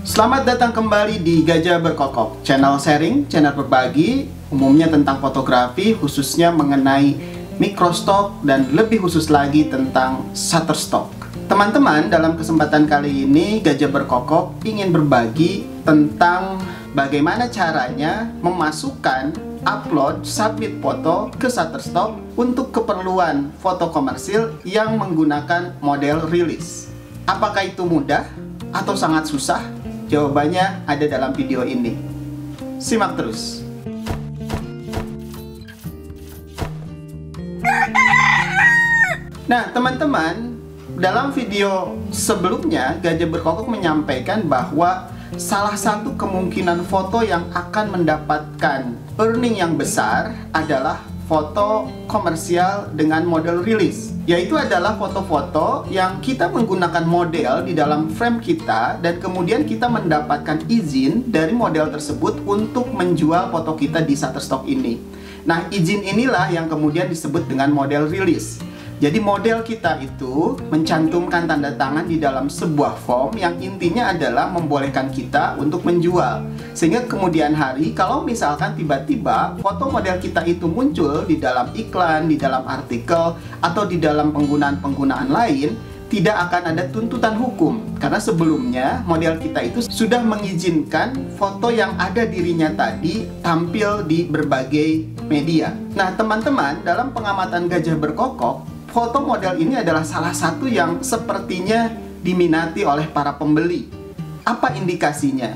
Selamat datang kembali di Gajah Berkokok, channel sharing, channel berbagi, umumnya tentang fotografi, khususnya mengenai microstock dan lebih khusus lagi tentang shutterstock. Teman-teman, dalam kesempatan kali ini Gajah Berkokok ingin berbagi tentang bagaimana caranya memasukkan, upload, submit foto ke shutterstock untuk keperluan foto komersil yang menggunakan model rilis. Apakah itu mudah atau sangat susah? Jawabannya ada dalam video ini. Simak terus. Nah, teman-teman, dalam video sebelumnya Gajah Berkokok menyampaikan bahwa salah satu kemungkinan foto yang akan mendapatkan earning yang besar adalah foto komersial dengan model rilis, yaitu adalah foto-foto yang kita menggunakan model di dalam frame kita dan kemudian kita mendapatkan izin dari model tersebut untuk menjual foto kita di Shutterstock ini. Nah, izin inilah yang kemudian disebut dengan model rilis. Jadi model kita itu mencantumkan tanda tangan di dalam sebuah form yang intinya adalah membolehkan kita untuk menjual. Sehingga kemudian hari kalau misalkan tiba-tiba foto model kita itu muncul di dalam iklan, di dalam artikel, atau di dalam penggunaan-penggunaan lain, tidak akan ada tuntutan hukum. Karena sebelumnya model kita itu sudah mengizinkan foto yang ada dirinya tadi tampil di berbagai media. Nah, teman-teman, dalam pengamatan Gajah Berkokok, foto model ini adalah salah satu yang sepertinya diminati oleh para pembeli. Apa indikasinya?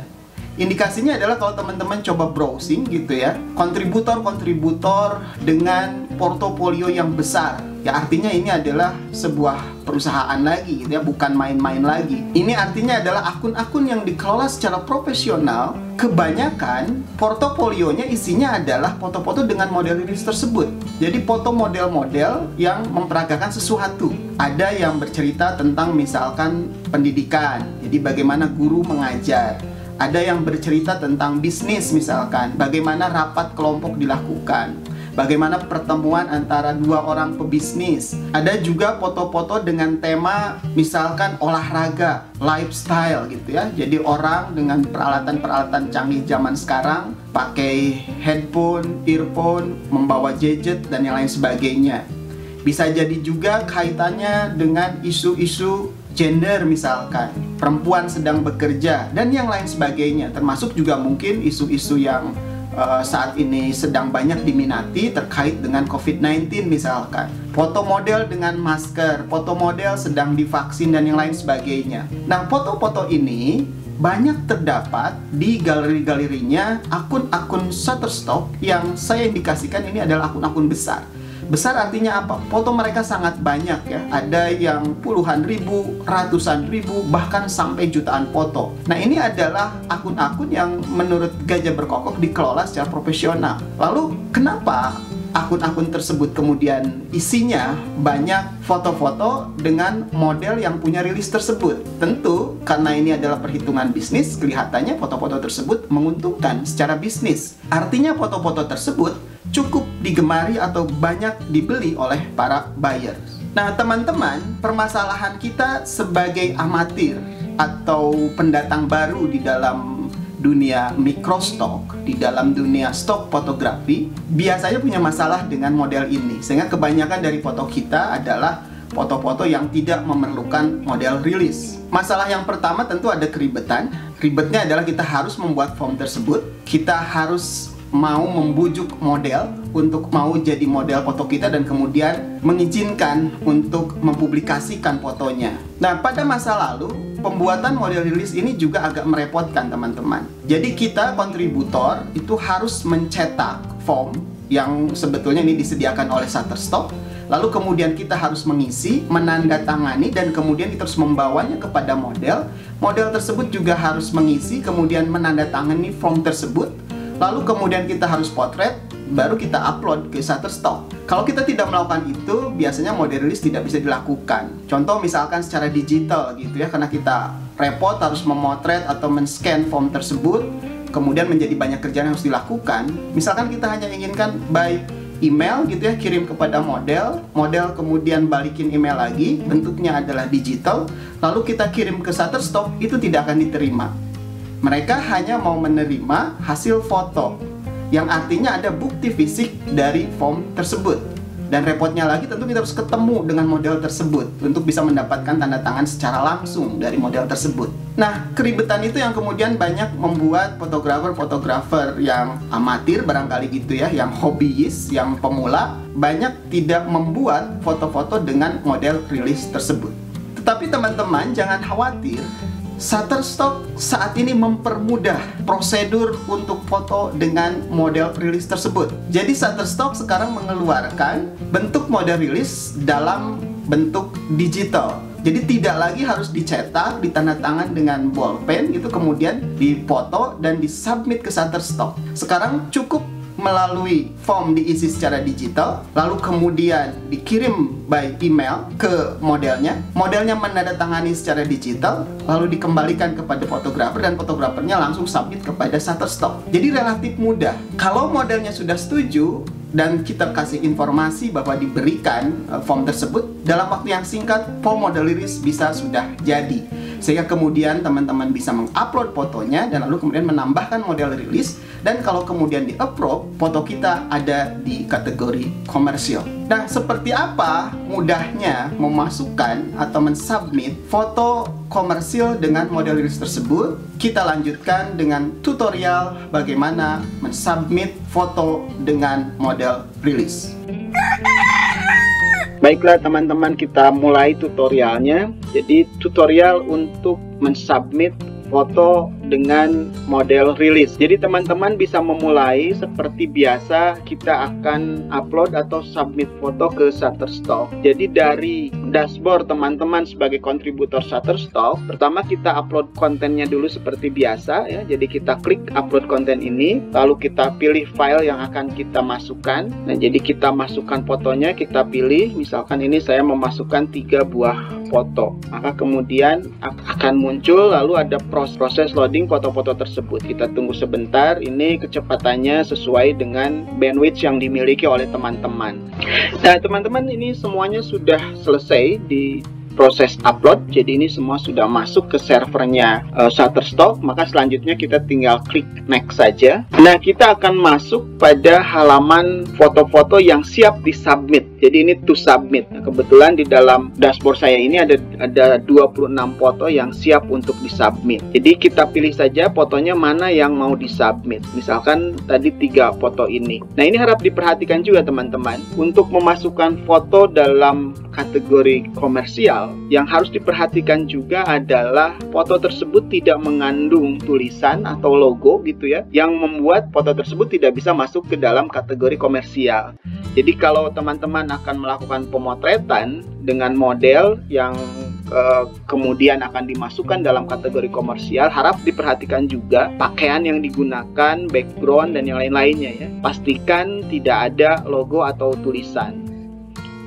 Indikasinya adalah kalau teman-teman coba browsing gitu ya, kontributor-kontributor dengan portofolio yang besar. Ya, artinya ini adalah sebuah perusahaan lagi gitu ya, bukan main-main lagi. Ini artinya adalah akun-akun yang dikelola secara profesional. Kebanyakan portofolionya isinya adalah foto-foto dengan model rilis tersebut. Jadi foto model-model yang memperagakan sesuatu. Ada yang bercerita tentang misalkan pendidikan, jadi bagaimana guru mengajar. Ada yang bercerita tentang bisnis misalkan, bagaimana rapat kelompok dilakukan, bagaimana pertemuan antara dua orang pebisnis. Ada juga foto-foto dengan tema misalkan olahraga, lifestyle gitu ya. Jadi orang dengan peralatan-peralatan canggih zaman sekarang pakai headphone, earphone, membawa gadget dan yang lain sebagainya. Bisa jadi juga kaitannya dengan isu-isu gender misalkan, perempuan sedang bekerja dan yang lain sebagainya. Termasuk juga mungkin isu-isu yang saat ini sedang banyak diminati terkait dengan COVID-19 misalkan. Foto model dengan masker, foto model sedang divaksin dan yang lain sebagainya. Nah, foto-foto ini banyak terdapat di galeri-galerinya akun-akun Shutterstock yang saya indikasikan ini adalah akun-akun besar. Besar artinya apa? Foto mereka sangat banyak ya. Ada yang puluhan ribu, ratusan ribu, bahkan sampai jutaan foto. Nah, ini adalah akun-akun yang menurut Gajah Berkokok dikelola secara profesional. Lalu kenapa akun-akun tersebut kemudian isinya banyak foto-foto dengan model yang punya rilis tersebut? Tentu karena ini adalah perhitungan bisnis, kelihatannya foto-foto tersebut menguntungkan secara bisnis. Artinya foto-foto tersebut cukup digemari atau banyak dibeli oleh para buyers. Nah, teman-teman, permasalahan kita sebagai amatir atau pendatang baru di dalam dunia microstock, di dalam dunia stok fotografi, biasanya punya masalah dengan model ini. Sehingga kebanyakan dari foto kita adalah foto-foto yang tidak memerlukan model rilis. Masalah yang pertama tentu ada keribetan. Ribetnya adalah kita harus membuat form tersebut, kita harus mau membujuk model untuk mau jadi model foto kita dan kemudian mengizinkan untuk mempublikasikan fotonya. Nah, pada masa lalu pembuatan model rilis ini juga agak merepotkan teman-teman. Jadi kita kontributor itu harus mencetak form yang sebetulnya ini disediakan oleh Shutterstock. Lalu kemudian kita harus mengisi, menandatangani, dan kemudian kita harus membawanya kepada model. Model tersebut juga harus mengisi, kemudian menandatangani form tersebut. Lalu kemudian kita harus potret, baru kita upload ke Shutterstock. Kalau kita tidak melakukan itu, biasanya model rilis tidak bisa dilakukan. Contoh misalkan secara digital gitu ya, karena kita repot harus memotret atau men-scan form tersebut, kemudian menjadi banyak kerjaan yang harus dilakukan. Misalkan kita hanya inginkan by email gitu ya, kirim kepada model, model kemudian balikin email lagi, bentuknya adalah digital, lalu kita kirim ke Shutterstock, itu tidak akan diterima. Mereka hanya mau menerima hasil foto, yang artinya ada bukti fisik dari form tersebut. Dan repotnya lagi tentu kita harus ketemu dengan model tersebut untuk bisa mendapatkan tanda tangan secara langsung dari model tersebut. Nah, keribetan itu yang kemudian banyak membuat fotografer yang amatir barangkali gitu ya, yang hobiis, yang pemula, banyak tidak membuat foto-foto dengan model rilis tersebut. Tetapi teman-teman jangan khawatir, Shutterstock saat ini mempermudah prosedur untuk foto dengan model rilis tersebut. Jadi Shutterstock sekarang mengeluarkan bentuk model rilis dalam bentuk digital. Jadi tidak lagi harus dicetak, ditandatangan dengan bolpen gitu, kemudian dipoto dan disubmit ke Shutterstock. Sekarang cukup melalui form diisi secara digital, lalu kemudian dikirim by email ke modelnya. Modelnya menandatangani secara digital, lalu dikembalikan kepada fotografer dan fotografernya langsung submit kepada Shutterstock. Jadi relatif mudah. Kalau modelnya sudah setuju dan kita kasih informasi bahwa diberikan form tersebut, dalam waktu yang singkat form model rilis bisa sudah jadi. Sehingga kemudian teman-teman bisa mengupload fotonya dan lalu kemudian menambahkan model rilis, dan kalau kemudian di-approve, foto kita ada di kategori komersial. Nah, seperti apa mudahnya memasukkan atau mensubmit foto komersial dengan model rilis tersebut? Kita lanjutkan dengan tutorial bagaimana mensubmit foto dengan model rilis. Baiklah teman-teman, kita mulai tutorialnya. Jadi tutorial untuk mensubmit foto dengan model rilis. Jadi teman-teman bisa memulai seperti biasa, kita akan upload atau submit foto ke Shutterstock. Jadi dari dashboard teman-teman sebagai kontributor Shutterstock, pertama kita upload kontennya dulu seperti biasa ya. Jadi kita klik upload konten ini, lalu kita pilih file yang akan kita masukkan. Nah, jadi kita masukkan fotonya, kita pilih, misalkan ini saya memasukkan 3 buah foto. Maka kemudian akan muncul lalu ada proses loading foto-foto tersebut. Kita tunggu sebentar, ini kecepatannya sesuai dengan bandwidth yang dimiliki oleh teman-teman. Nah teman-teman, ini semuanya sudah selesai di proses upload. Jadi ini semua sudah masuk ke servernya Shutterstock. Maka selanjutnya kita tinggal klik next saja. Nah, kita akan masuk pada halaman foto-foto yang siap disubmit. Jadi ini to submit. Nah, kebetulan di dalam dashboard saya ini ada 26 foto yang siap untuk disubmit. Jadi kita pilih saja fotonya mana yang mau disubmit. Misalkan tadi 3 foto ini. Nah, ini harap diperhatikan juga teman-teman. Untuk memasukkan foto dalam kategori komersial, yang harus diperhatikan juga adalah foto tersebut tidak mengandung tulisan atau logo gitu ya, yang membuat foto tersebut tidak bisa masuk ke dalam kategori komersial. Jadi kalau teman-teman akan melakukan pemotretan dengan model yang kemudian akan dimasukkan dalam kategori komersial, harap diperhatikan juga pakaian yang digunakan, background dan yang lain-lainnya ya. Pastikan tidak ada logo atau tulisan.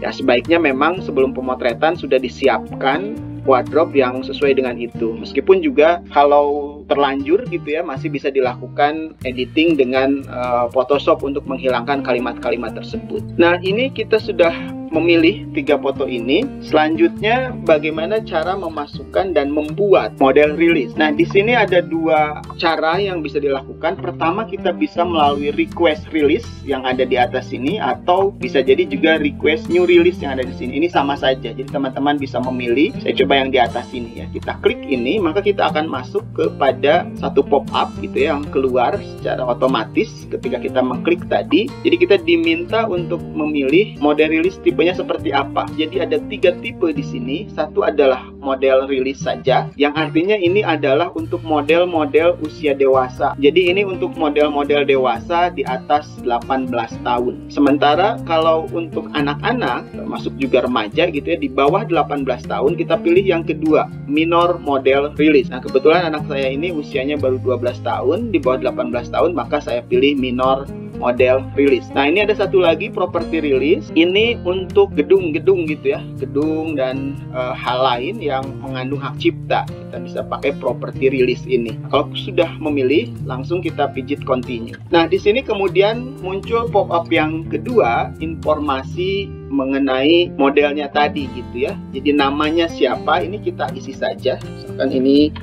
Ya, sebaiknya memang sebelum pemotretan sudah disiapkan wardrobe yang sesuai dengan itu. Meskipun juga kalau terlanjur gitu ya, masih bisa dilakukan editing dengan Photoshop untuk menghilangkan kalimat-kalimat tersebut. Nah, ini kita sudah memilih 3 foto ini. Selanjutnya bagaimana cara memasukkan dan membuat model rilis. Nah, di sini ada 2 cara yang bisa dilakukan. Pertama, kita bisa melalui request release yang ada di atas sini, atau bisa jadi juga request new release yang ada di sini. Ini sama saja. Jadi teman-teman bisa memilih. Saya coba yang di atas sini ya. Kita klik ini, maka kita akan masuk kepada satu pop-up gitu ya, yang keluar secara otomatis ketika kita mengklik tadi. Jadi kita diminta untuk memilih model rilis tipenya seperti apa. Jadi ada 3 tipe di sini. Satu adalah model rilis saja, yang artinya ini adalah untuk model-model usia dewasa. Jadi ini untuk model-model dewasa di atas 18 tahun. Sementara kalau untuk anak-anak, termasuk juga remaja gitu ya, di bawah 18 tahun, kita pilih yang kedua, minor model rilis. Nah, kebetulan anak saya ini usianya baru 12 tahun, di bawah 18 tahun, maka saya pilih minor model rilis. Nah, ini ada satu lagi property release. Ini untuk gedung-gedung gitu ya, gedung dan hal lain yang mengandung hak cipta. Kita bisa pakai property release ini. Kalau sudah memilih, langsung kita pijit continue. Nah, di sini kemudian muncul pop-up yang kedua, informasi mengenai modelnya tadi gitu ya. Jadi namanya siapa, ini kita isi saja. Misalkan ini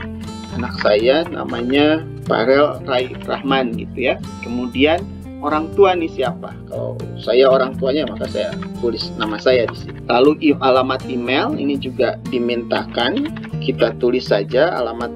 anak saya namanya Farel Rai Rahman gitu ya. Kemudian orang tua nih siapa? Kalau saya orang tuanya maka saya tulis nama saya di sini. Lalu alamat email ini juga dimintakan, kita tulis saja alamat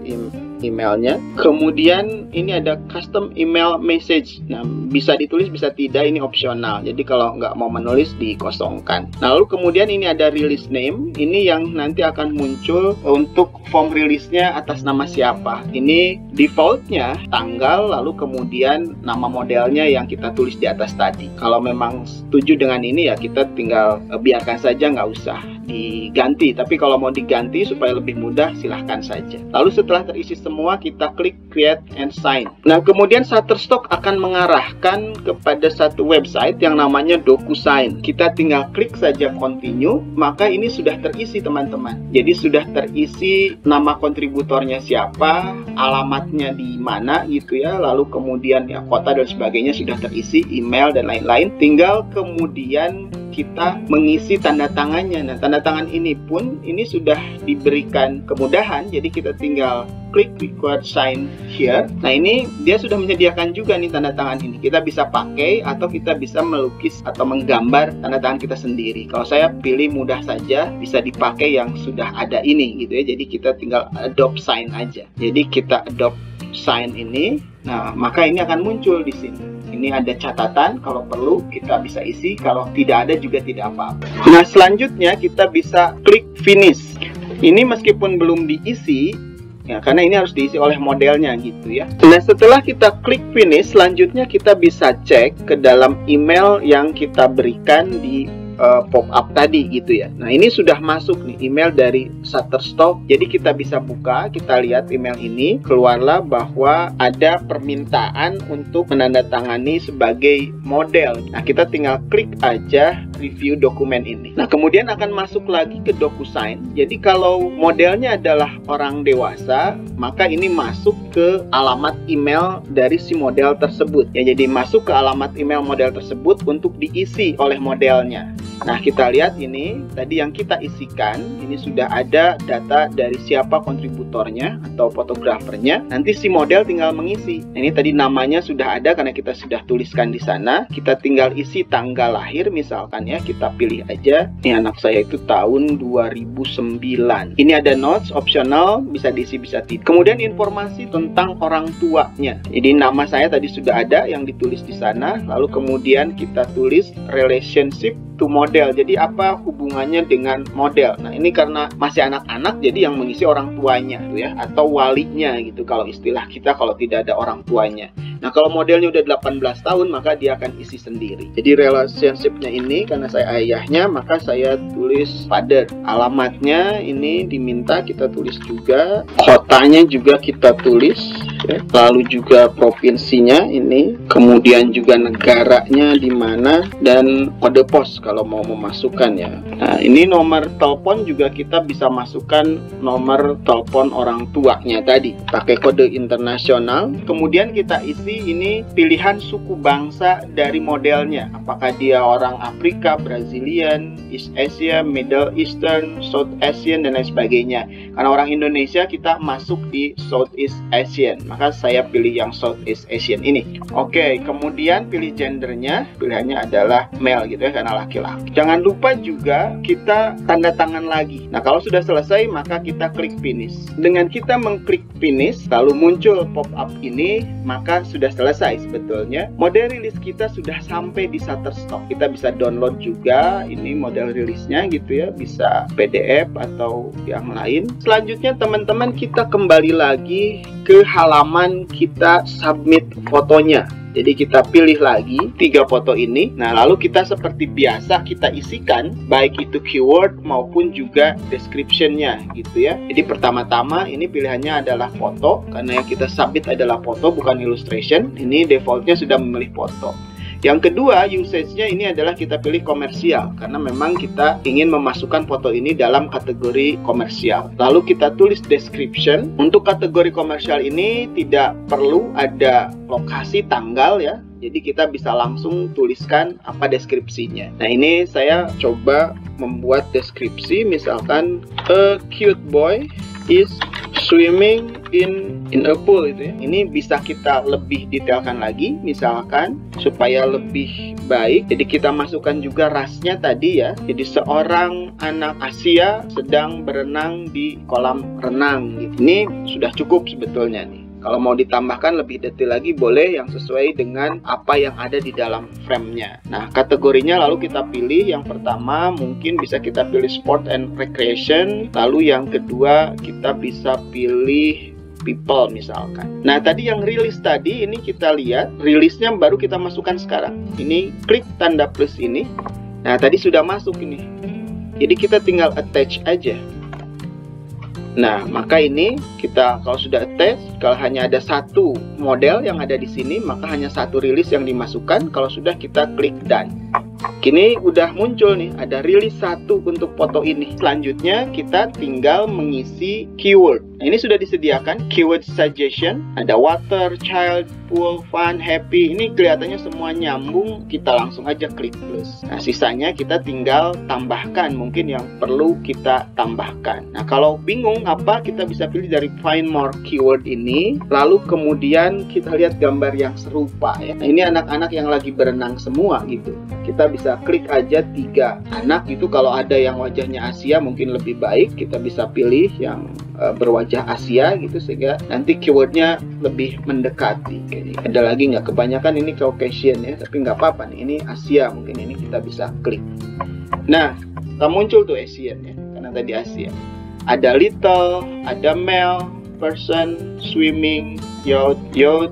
emailnya. Kemudian ini ada custom email message. Nah, bisa ditulis bisa tidak, ini opsional. Jadi kalau nggak mau menulis dikosongkan. Nah, lalu kemudian ini ada release name. Ini yang nanti akan muncul untuk form release-nya atas nama siapa. Ini defaultnya tanggal, lalu kemudian nama modelnya yang kita tulis di atas tadi. Kalau memang setuju dengan ini ya kita tinggal biarkan saja, nggak usah diganti. Tapi kalau mau diganti supaya lebih mudah silahkan saja. Lalu setelah terisi semua kita klik create and sign. Nah, kemudian Shutterstock akan mengarahkan kepada satu website yang namanya DocuSign. Kita tinggal klik saja continue, maka ini sudah terisi teman-teman. Jadi sudah terisi nama kontributornya siapa, alamatnya di mana gitu ya, lalu kemudian ya kota dan sebagainya sudah terisi, email dan lain-lain. Tinggal kemudian kita mengisi tanda tangannya. Nah, tanda tangan ini pun ini sudah diberikan kemudahan, jadi kita tinggal klik record sign here. Nah, ini dia sudah menyediakan juga nih tanda tangan ini. Kita bisa pakai atau kita bisa melukis atau menggambar tanda tangan kita sendiri. Kalau saya pilih mudah saja, bisa dipakai yang sudah ada ini gitu ya. Jadi kita tinggal adopt sign aja. Jadi kita adopt sign ini. Nah, maka ini akan muncul di sini. Ini ada catatan, kalau perlu kita bisa isi, kalau tidak ada juga tidak apa-apa. Nah, selanjutnya kita bisa klik finish. Ini meskipun belum diisi, ya, karena ini harus diisi oleh modelnya gitu ya. Nah, setelah kita klik finish, selanjutnya kita bisa cek ke dalam email yang kita berikan di pop-up tadi gitu ya. Nah, ini sudah masuk nih email dari Shutterstock. Jadi kita bisa buka, kita lihat email ini, keluarlah bahwa ada permintaan untuk menandatangani sebagai model. Nah, kita tinggal klik aja review dokumen ini. Nah, kemudian akan masuk lagi ke DocuSign. Jadi kalau modelnya adalah orang dewasa, maka ini masuk ke alamat email dari si model tersebut. Ya, jadi masuk ke alamat email model tersebut untuk diisi oleh modelnya. Nah, kita lihat ini tadi yang kita isikan, ini sudah ada data dari siapa kontributornya atau fotografernya. Nanti si model tinggal mengisi. Nah, ini tadi namanya sudah ada karena kita sudah tuliskan di sana. Kita tinggal isi tanggal lahir misalkan ya, kita pilih aja. Ini anak saya itu tahun 2009. Ini ada notes optional, bisa diisi bisa tidak. Kemudian informasi tentang orang tuanya. Jadi nama saya tadi sudah ada yang ditulis di sana. Lalu kemudian kita tulis relationship to model. Jadi apa hubungannya dengan model? Nah, ini karena masih anak-anak jadi yang mengisi orang tuanya tuh ya, atau walinya gitu kalau istilah kita kalau tidak ada orang tuanya. Nah, kalau modelnya udah 18 tahun maka dia akan isi sendiri. Jadi relationship-nya ini karena saya ayahnya maka saya tulis father. Alamatnya ini diminta kita tulis juga, kotanya juga kita tulis ya. Lalu juga provinsinya ini, kemudian juga negaranya di mana dan kode pos kalau mau memasukkan ya. Nah, ini nomor telepon juga kita bisa masukkan nomor telepon orang tuanya tadi pakai kode internasional. Kemudian kita isi ini pilihan suku bangsa dari modelnya, apakah dia orang Afrika, Brazilian, East Asia, Middle Eastern, South Asian dan lain sebagainya. Karena orang Indonesia kita masuk di Southeast Asian, maka saya pilih yang Southeast Asian ini. Oke, kemudian pilih gendernya, pilihannya adalah male gitu ya, karena laki-laki. Jangan lupa juga kita tanda tangan lagi. Nah, kalau sudah selesai maka kita klik finish. Dengan kita mengklik finish lalu muncul pop-up ini, maka sudah selesai sebetulnya. Model rilis kita sudah sampai di Shutterstock. Kita bisa download juga ini model rilisnya gitu ya, bisa PDF atau yang lain. Selanjutnya teman-teman kita kembali lagi ke halaman kita submit fotonya. Jadi kita pilih lagi 3 foto ini. Nah, lalu kita seperti biasa kita isikan baik itu keyword maupun juga description-nya gitu ya. Jadi pertama-tama ini pilihannya adalah foto karena yang kita submit adalah foto bukan illustration. Ini defaultnya sudah memilih foto. Yang kedua, usage-nya ini adalah kita pilih komersial karena memang kita ingin memasukkan foto ini dalam kategori komersial. Lalu kita tulis description. Untuk kategori komersial ini tidak perlu ada lokasi tanggal ya. Jadi kita bisa langsung tuliskan apa deskripsinya. Nah, ini saya coba membuat deskripsi misalkan a cute boy is swimming in a pool itu ya. Ini bisa kita lebih detailkan lagi, misalkan supaya lebih baik. Jadi kita masukkan juga rasnya tadi ya. Jadi seorang anak Asia sedang berenang di kolam renang gitu. Ini sudah cukup sebetulnya nih. Kalau mau ditambahkan lebih detail lagi boleh yang sesuai dengan apa yang ada di dalam frame-nya. Nah, kategorinya lalu kita pilih. Yang pertama mungkin bisa kita pilih sport and recreation. Lalu yang kedua kita bisa pilih people misalkan. Nah, tadi yang rilis tadi ini kita lihat. Rilisnya baru kita masukkan sekarang. Ini klik tanda plus ini. Nah, tadi sudah masuk ini. Jadi kita tinggal attach aja. Nah, maka ini kita kalau sudah attach, kalau hanya ada satu model yang ada di sini, maka hanya satu rilis yang dimasukkan. Kalau sudah kita klik done. Kini udah muncul nih, ada rilis satu untuk foto ini. Selanjutnya kita tinggal mengisi keyword. Nah, ini sudah disediakan keyword suggestion. Ada water, child, pool, fun, happy. Ini kelihatannya semua nyambung. Kita langsung aja klik plus. Nah, sisanya kita tinggal tambahkan mungkin yang perlu kita tambahkan. Nah, kalau bingung apa, kita bisa pilih dari find more keyword ini. Lalu kemudian kita lihat gambar yang serupa ya. Nah, ini anak-anak yang lagi berenang semua gitu. Kita bisa klik aja 3 anak itu. Kalau ada yang wajahnya Asia mungkin lebih baik, kita bisa pilih yang berwajah Asia gitu sehingga nanti keywordnya lebih mendekati. Ada lagi nggak? Kebanyakan ini Caucasian ya, tapi nggak apa-apa nih, ini Asia, mungkin ini kita bisa klik. Nah, tak muncul tuh Asian ya, karena tadi Asia. Ada little, ada male, person, swimming, yacht,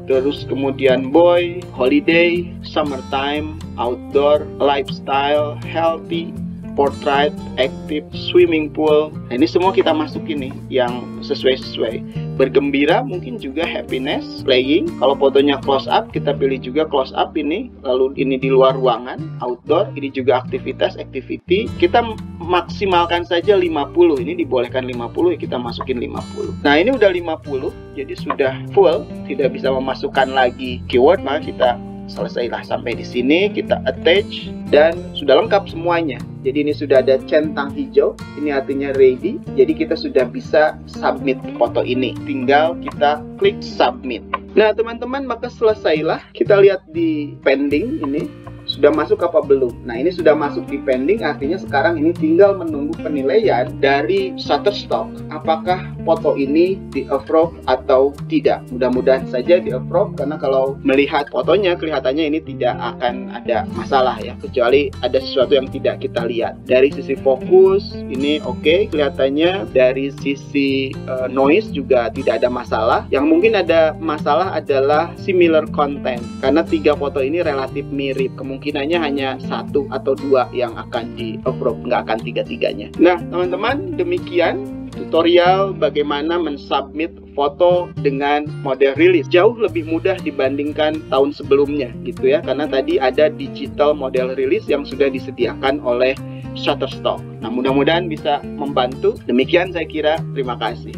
terus kemudian boy, holiday, summertime, outdoor, lifestyle, healthy, portrait, active, swimming pool. Nah, ini semua kita masukin nih yang sesuai-sesuai. Bergembira mungkin juga happiness, playing. Kalau fotonya close up, kita pilih juga close up ini. Lalu ini di luar ruangan, outdoor. Ini juga aktivitas, activity. Kita maksimalkan saja 50. Ini dibolehkan 50 ya, kita masukin 50. Nah, ini udah 50, jadi sudah full. Tidak bisa memasukkan lagi keyword, maka kita selesailah sampai di sini. Kita attach dan sudah lengkap semuanya. Jadi ini sudah ada centang hijau, ini artinya ready. Jadi kita sudah bisa submit foto ini. Tinggal kita klik submit. Nah, teman-teman, maka selesailah. Kita lihat di pending ini. Sudah masuk apa belum? Nah, ini sudah masuk di pending, artinya sekarang ini tinggal menunggu penilaian dari Shutterstock. Apakah foto ini di-approve atau tidak? Mudah-mudahan saja di-approve, karena kalau melihat fotonya kelihatannya ini tidak akan ada masalah ya, kecuali ada sesuatu yang tidak kita lihat. Dari sisi fokus ini oke, kelihatannya. Dari sisi noise juga tidak ada masalah. Yang mungkin ada masalah adalah similar content, karena 3 foto ini relatif mirip. Kemungkinannya hanya 1 atau 2 yang akan di-approve, nggak akan 3-3-nya. Nah, teman-teman, demikian tutorial bagaimana mensubmit foto dengan model rilis. Jauh lebih mudah dibandingkan tahun sebelumnya gitu ya, karena tadi ada digital model rilis yang sudah disediakan oleh Shutterstock. Nah, mudah-mudahan bisa membantu. Demikian saya kira, terima kasih.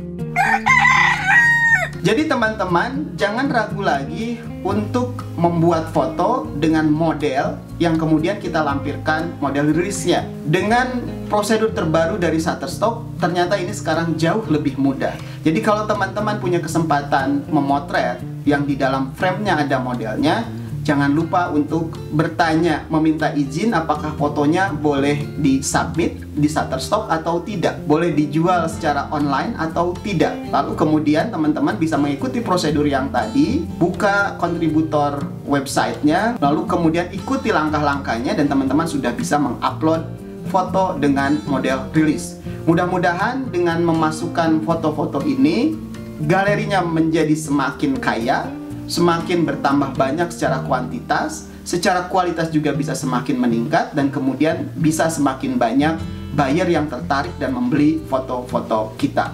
Jadi teman-teman, jangan ragu lagi untuk membuat foto dengan model yang kemudian kita lampirkan model rilisnya. Dengan prosedur terbaru dari Shutterstock, ternyata ini sekarang jauh lebih mudah. Jadi kalau teman-teman punya kesempatan memotret yang di dalam frame-nya ada modelnya, jangan lupa untuk bertanya, meminta izin apakah fotonya boleh disubmit di Shutterstock atau tidak, boleh dijual secara online atau tidak. Lalu kemudian teman-teman bisa mengikuti prosedur yang tadi, buka kontributor websitenya, lalu kemudian ikuti langkah-langkahnya, dan teman-teman sudah bisa mengupload foto dengan model rilis. Mudah-mudahan dengan memasukkan foto-foto ini, galerinya menjadi semakin kaya, semakin bertambah banyak secara kuantitas, secara kualitas juga bisa semakin meningkat, dan kemudian bisa semakin banyak buyer yang tertarik dan membeli foto-foto kita.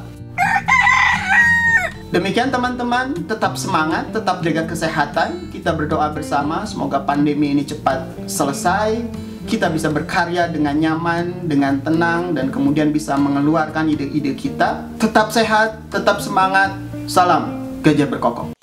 Demikian teman-teman, tetap semangat, tetap jaga kesehatan. Kita berdoa bersama, semoga pandemi ini cepat selesai. Kita bisa berkarya dengan nyaman, dengan tenang, dan kemudian bisa mengeluarkan ide-ide kita. Tetap sehat, tetap semangat. Salam Gajah Berkokok.